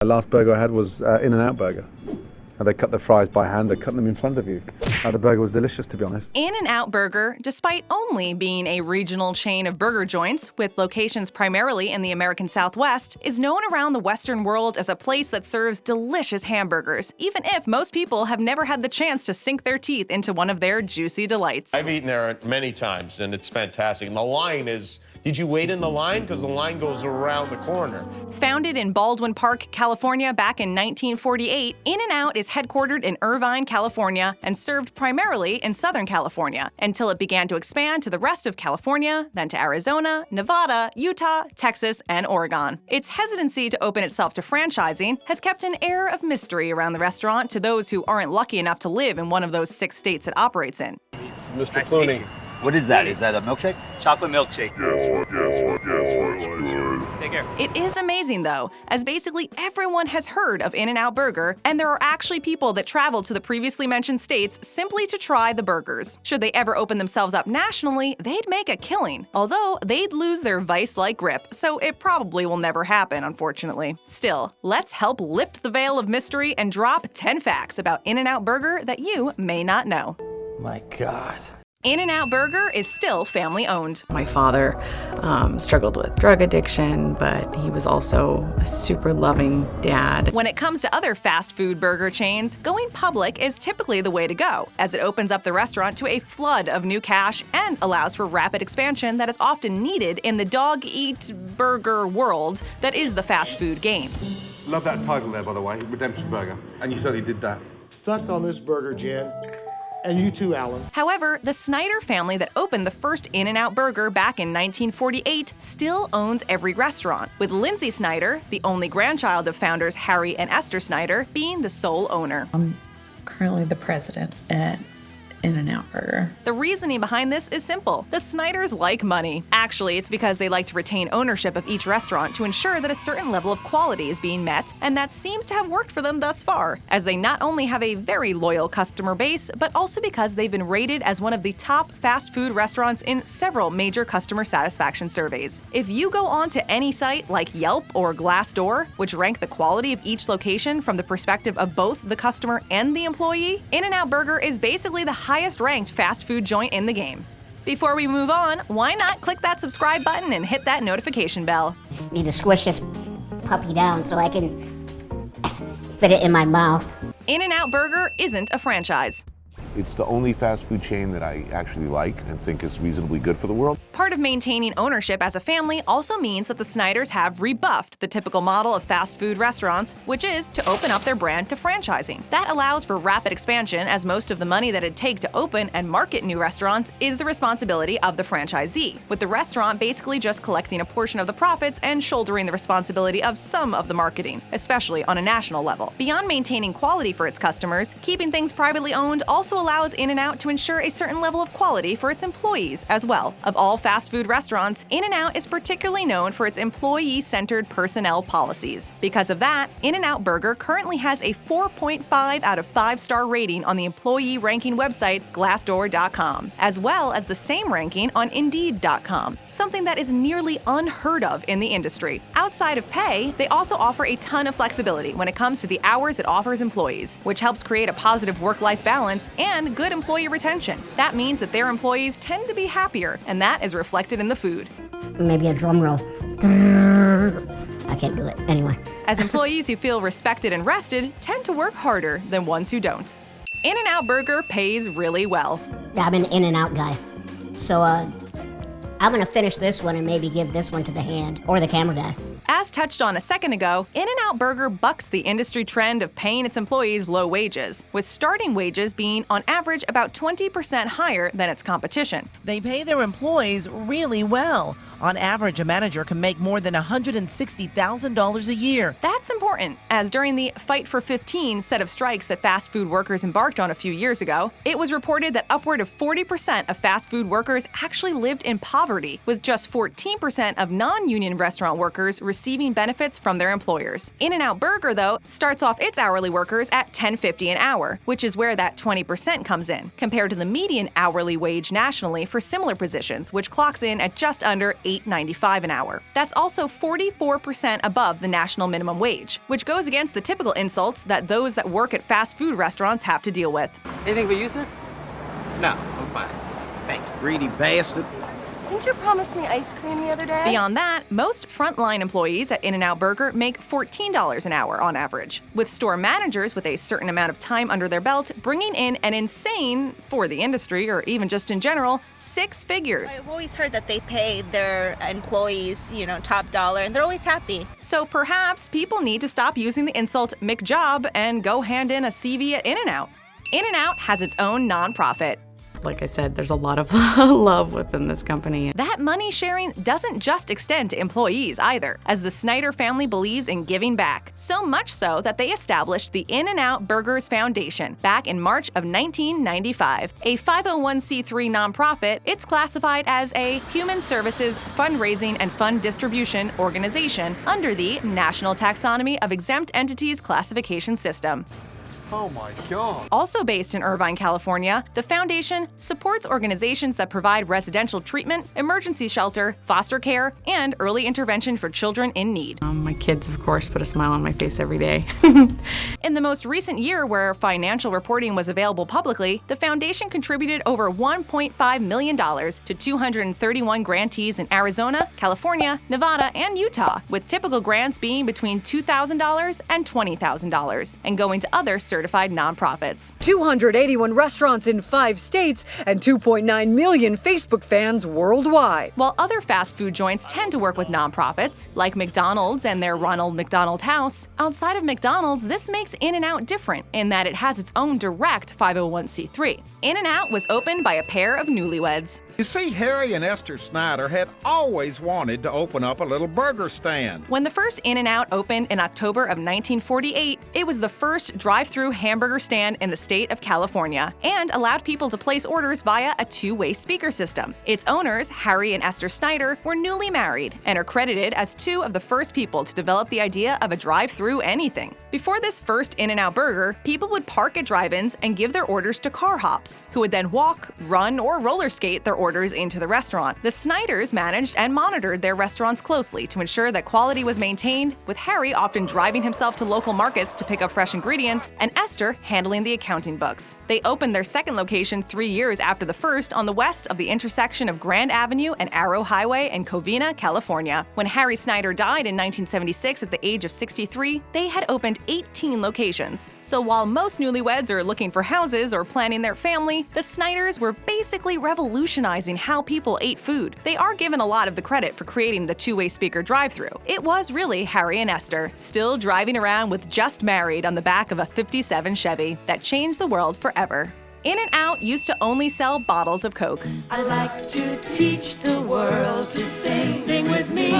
The last burger I had was In-N-Out burger. They cut the fries by hand, they cut them in front of you. The burger was delicious, to be honest. In-N-Out Burger, despite only being a regional chain of burger joints with locations primarily in the American Southwest, is known around the Western world as a place that serves delicious hamburgers, even if most people have never had the chance to sink their teeth into one of their juicy delights. I've eaten there many times, and it's fantastic. And the line is... Did you wait in the line? Because the line goes around the corner. Founded in Baldwin Park, California back in 1948, In-N-Out is headquartered in Irvine, California, and served primarily in Southern California, until it began to expand to the rest of California, then to Arizona, Nevada, Utah, Texas, and Oregon. Its hesitancy to open itself to franchising has kept an air of mystery around the restaurant to those who aren't lucky enough to live in one of those 6 states it operates in. Mr. Clooney. What is that? Is that a milkshake? Chocolate milkshake. Yes. Take care. It is amazing, though, as basically everyone has heard of In-N-Out Burger, and there are actually people that travel to the previously mentioned states simply to try the burgers. Should they ever open themselves up nationally, they'd make a killing, although they'd lose their vice-like grip, so it probably will never happen, unfortunately. Still, let's help lift the veil of mystery and drop 10 facts about In-N-Out Burger that you may not know. My God. In-N-Out Burger is still family-owned. My father struggled with drug addiction, but he was also a super loving dad. When it comes to other fast food burger chains, going public is typically the way to go, as it opens up the restaurant to a flood of new cash and allows for rapid expansion that is often needed in the dog-eat-burger world that is the fast food game. Love that title there, by the way, Redemption Burger. And you certainly did that. Suck on this burger, Jen. And you too, Alan. However, the Snyder family that opened the first In-N-Out Burger back in 1948 still owns every restaurant, with Lindsay Snyder, the only grandchild of founders Harry and Esther Snyder, being the sole owner. I'm currently the president at In-N-Out Burger. The reasoning behind this is simple. The Snyders like money. Actually, it's because they like to retain ownership of each restaurant to ensure that a certain level of quality is being met, and that seems to have worked for them thus far, as they not only have a very loyal customer base, but also because they've been rated as one of the top fast food restaurants in several major customer satisfaction surveys. If you go on to any site like Yelp or Glassdoor, which rank the quality of each location from the perspective of both the customer and the employee, In-N-Out Burger is basically the highest ranked fast food joint in the game. Before we move on, why not click that subscribe button and hit that notification bell? Need to squish this puppy down so I can fit it in my mouth. In-N-Out Burger isn't a franchise. It's the only fast food chain that I actually like and think is reasonably good for the world. Part of maintaining ownership as a family also means that the Snyders have rebuffed the typical model of fast food restaurants, which is to open up their brand to franchising. That allows for rapid expansion, as most of the money that it'd take to open and market new restaurants is the responsibility of the franchisee, with the restaurant basically just collecting a portion of the profits and shouldering the responsibility of some of the marketing, especially on a national level. Beyond maintaining quality for its customers, keeping things privately owned also allows In-N-Out to ensure a certain level of quality for its employees as well. Of all fast food restaurants, In-N-Out is particularly known for its employee-centered personnel policies. Because of that, In-N-Out Burger currently has a 4.5 out of 5-star rating on the employee ranking website Glassdoor.com, as well as the same ranking on Indeed.com, something that is nearly unheard of in the industry. Outside of pay, they also offer a ton of flexibility when it comes to the hours it offers employees, which helps create a positive work-life balance and good employee retention. That means that their employees tend to be happier, and that is reflected in the food. Maybe a drum roll. I can't do it. Anyway. As employees who feel respected and rested tend to work harder than ones who don't. In-N-Out Burger pays really well. I'm an In-N-Out guy. So, I'm gonna finish this one and maybe give this one to the hand or the camera guy. As touched on a second ago, In-N-Out Burger bucks the industry trend of paying its employees low wages, with starting wages being on average about 20% higher than its competition. They pay their employees really well. On average, a manager can make more than $160,000 a year. That's important, as during the Fight for 15 set of strikes that fast food workers embarked on a few years ago, it was reported that upward of 40% of fast food workers actually lived in poverty, with just 14% of non-union restaurant workers receiving benefits from their employers. In-N-Out Burger, though, starts off its hourly workers at $10.50 an hour, which is where that 20% comes in, compared to the median hourly wage nationally for similar positions, which clocks in at just under $8.95 an hour. That's also 44% above the national minimum wage, which goes against the typical insults that those that work at fast food restaurants have to deal with. Anything for you, sir? No, I'm fine. Thank you. Greedy bastard. Didn't you promise me ice cream the other day? Beyond that, most frontline employees at In-N-Out Burger make $14 an hour on average, with store managers with a certain amount of time under their belt bringing in an insane, for the industry or even just in general, 6 figures. I've always heard that they pay their employees, top dollar, and they're always happy. So perhaps people need to stop using the insult McJob and go hand in a CV at In-N-Out. In-N-Out has its own nonprofit. Like I said, there's a lot of love within this company. That money sharing doesn't just extend to employees either, as the Snyder family believes in giving back. So much so that they established the In-N-Out Burgers Foundation back in March of 1995. A 501c3 nonprofit, it's classified as a human services fundraising and fund distribution organization under the National Taxonomy of Exempt Entities Classification System. Oh my God. Also based in Irvine, California, the foundation supports organizations that provide residential treatment, emergency shelter, foster care, and early intervention for children in need. My kids, of course, put a smile on my face every day. In the most recent year where financial reporting was available publicly, the foundation contributed over $1.5 million to 231 grantees in Arizona, California, Nevada, and Utah, with typical grants being between $2,000 and $20,000, and going to other certified nonprofits. 281 restaurants in 5 states and 2.9 million Facebook fans worldwide. While other fast food joints tend to work with nonprofits, like McDonald's and their Ronald McDonald House, outside of McDonald's, this makes In-N-Out different in that it has its own direct 501c3. In-N-Out was opened by a pair of newlyweds. You see, Harry and Esther Snyder had always wanted to open up a little burger stand. When the first In-N-Out opened in October of 1948, it was the first drive-through hamburger stand in the state of California and allowed people to place orders via a two-way speaker system. Its owners, Harry and Esther Snyder, were newly married and are credited as 2 of the first people to develop the idea of a drive-through anything. Before this first In-N-Out burger, people would park at drive-ins and give their orders to car hops, who would then walk, run, or roller skate their orders into the restaurant. The Snyders managed and monitored their restaurants closely to ensure that quality was maintained, with Harry often driving himself to local markets to pick up fresh ingredients and Esther handling the accounting books. They opened their second location 3 years after the first on the west of the intersection of Grand Avenue and Arrow Highway in Covina, California. When Harry Snyder died in 1976 at the age of 63, they had opened 18 locations. So while most newlyweds are looking for houses or planning their family, the Snyders were basically revolutionizing how people ate food. They are given a lot of the credit for creating the two-way speaker drive-thru. It was really Harry and Esther, still driving around with Just Married on the back of a '57 Chevy, that changed the world forever. In-N-Out used to only sell bottles of Coke. I like to teach the world to sing with me.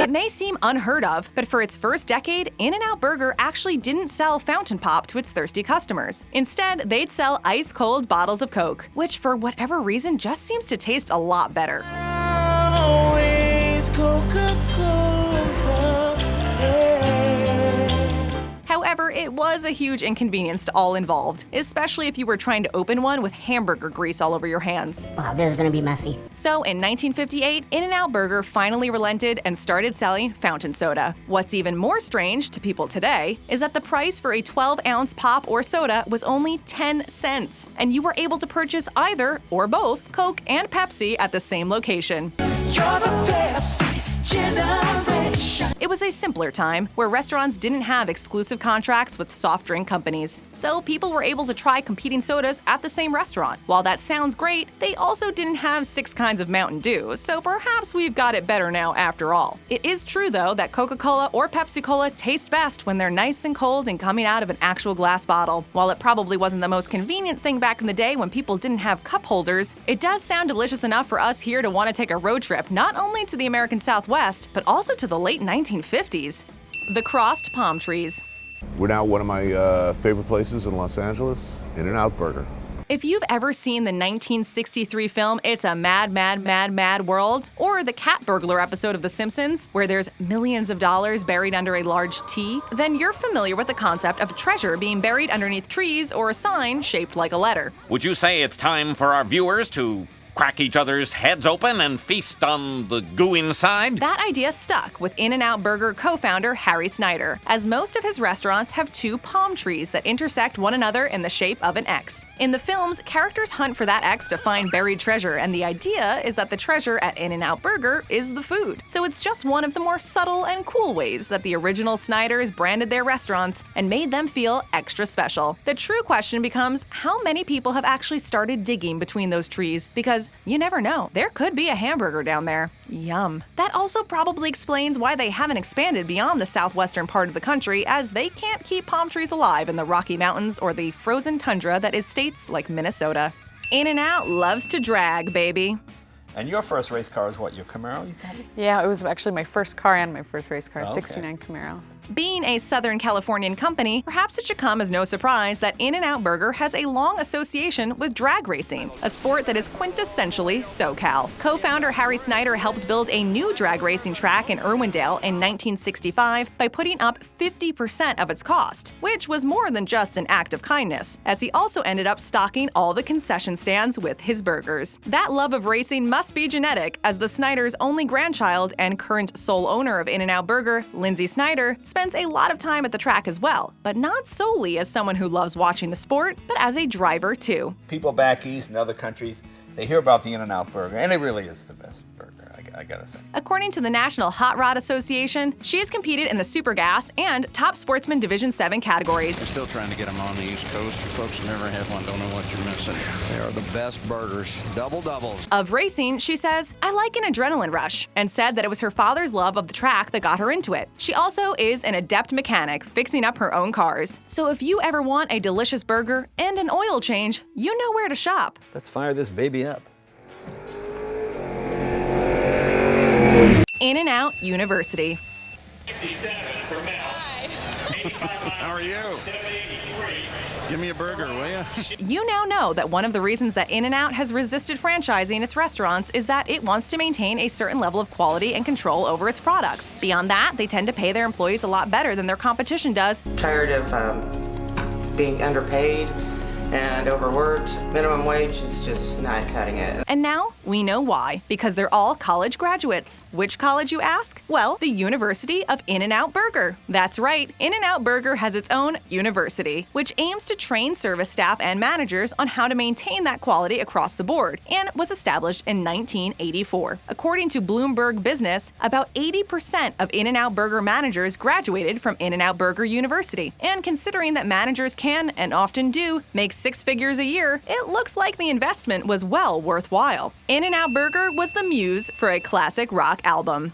It may seem unheard of, but for its first decade, In-N-Out Burger actually didn't sell fountain pop to its thirsty customers. Instead, they'd sell ice-cold bottles of Coke, which for whatever reason just seems to taste a lot better. However, it was a huge inconvenience to all involved, especially if you were trying to open one with hamburger grease all over your hands. Wow, this is gonna be messy. So in 1958, In-N-Out Burger finally relented and started selling fountain soda. What's even more strange to people today is that the price for a 12-ounce pop or soda was only 10 cents, and you were able to purchase either or both Coke and Pepsi at the same location. You're the Pepsi generation. It was a simpler time where restaurants didn't have exclusive contracts with soft drink companies, so people were able to try competing sodas at the same restaurant. While that sounds great, they also didn't have 6 kinds of Mountain Dew, so perhaps we've got it better now after all. It is true though that Coca-Cola or Pepsi-Cola taste best when they're nice and cold and coming out of an actual glass bottle. While it probably wasn't the most convenient thing back in the day when people didn't have cup holders, it does sound delicious enough for us here to want to take a road trip not only to the American Southwest, but also to the late 1950s. The crossed palm trees. We're now one of my favorite places in Los Angeles, In-N-Out Burger. If you've ever seen the 1963 film It's a Mad, Mad, Mad, Mad World, or the cat burglar episode of The Simpsons, where there's millions of dollars buried under a large T, then you're familiar with the concept of treasure being buried underneath trees or a sign shaped like a letter. Would you say it's time for our viewers to crack each other's heads open and feast on the goo inside? That idea stuck with In-N-Out Burger co-founder Harry Snyder, as most of his restaurants have two palm trees that intersect one another in the shape of an X. In the films, characters hunt for that X to find buried treasure, and the idea is that the treasure at In-N-Out Burger is the food. So it's just one of the more subtle and cool ways that the original Snyders branded their restaurants and made them feel extra special. The true question becomes how many people have actually started digging between those trees, because you never know, there could be a hamburger down there. Yum. That also probably explains why they haven't expanded beyond the southwestern part of the country, as they can't keep palm trees alive in the Rocky Mountains or the frozen tundra that is states like Minnesota. In-N-Out loves to drag, baby. And your first race car is what, your Camaro, you told me? Yeah, it was actually my first car and my first race car, Okay. 69 Camaro. Being a Southern Californian company, perhaps it should come as no surprise that In-N-Out Burger has a long association with drag racing, a sport that is quintessentially SoCal. Co-founder Harry Snyder helped build a new drag racing track in Irwindale in 1965 by putting up 50% of its cost, which was more than just an act of kindness, as he also ended up stocking all the concession stands with his burgers. That love of racing must be genetic, as the Snyders' only grandchild and current sole owner of In-N-Out Burger, Lindsay Snyder, spends a lot of time at the track as well, but not solely as someone who loves watching the sport, but as a driver too. People back east and other countries, they hear about the In-N-Out Burger, and it really is the best burger, I gotta say. According to the National Hot Rod Association, she has competed in the Super Gas and Top Sportsman Division 7 categories. We're still trying to get them on the East Coast. You folks who never had one don't know what you're missing. They are the best burgers. Double doubles. Of racing, she says, "I like an adrenaline rush," and said that it was her father's love of the track that got her into it. She also is an adept mechanic, fixing up her own cars. So if you ever want a delicious burger and an oil change, you know where to shop. Let's fire this baby up. In-N-Out University. How are you? Give me a burger, will ya? You now know that one of the reasons that In-N-Out has resisted franchising its restaurants is that it wants to maintain a certain level of quality and control over its products. Beyond that, they tend to pay their employees a lot better than their competition does. Tired of being underpaid and overworked. Minimum wage is just not cutting it. And now we know why, because they're all college graduates. Which college, you ask? Well, the University of In-N-Out Burger. That's right, In-N-Out Burger has its own university, which aims to train service staff and managers on how to maintain that quality across the board, and was established in 1984. According to Bloomberg Business, about 80% of In-N-Out Burger managers graduated from In-N-Out Burger University, and considering that managers can, and often do, make 6 figures a year, it looks like the investment was well worthwhile. In-N-Out Burger was the muse for a classic rock album.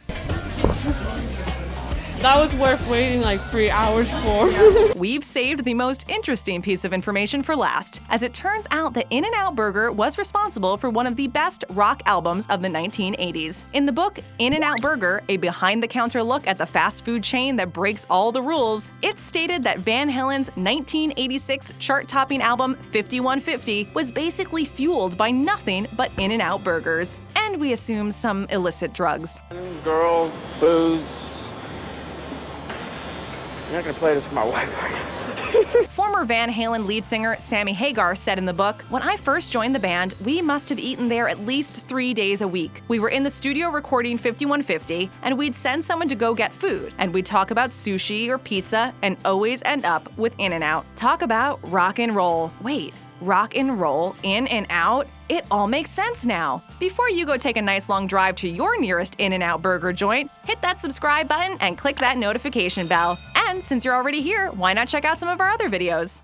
That was worth waiting like 3 hours for. We've saved the most interesting piece of information for last, as it turns out that In-N-Out Burger was responsible for one of the best rock albums of the 1980s. In the book In-N-Out Burger, a behind-the-counter look at the fast food chain that breaks all the rules, it's stated that Van Halen's 1986 chart-topping album 5150 was basically fueled by nothing but In-N-Out burgers. And we assume some illicit drugs. Girls, booze. You're not gonna play this for my wife, are you? Former Van Halen lead singer Sammy Hagar said in the book, "When I first joined the band, we must have eaten there at least 3 days a week. We were in the studio recording 5150, and we'd send someone to go get food, and we'd talk about sushi or pizza, and always end up with In-N-Out. Talk about rock and roll. Wait, rock and roll, in and out? It all makes sense now." Before you go take a nice long drive to your nearest In-N-Out Burger joint, hit that subscribe button and click that notification bell. And since you're already here, why not check out some of our other videos?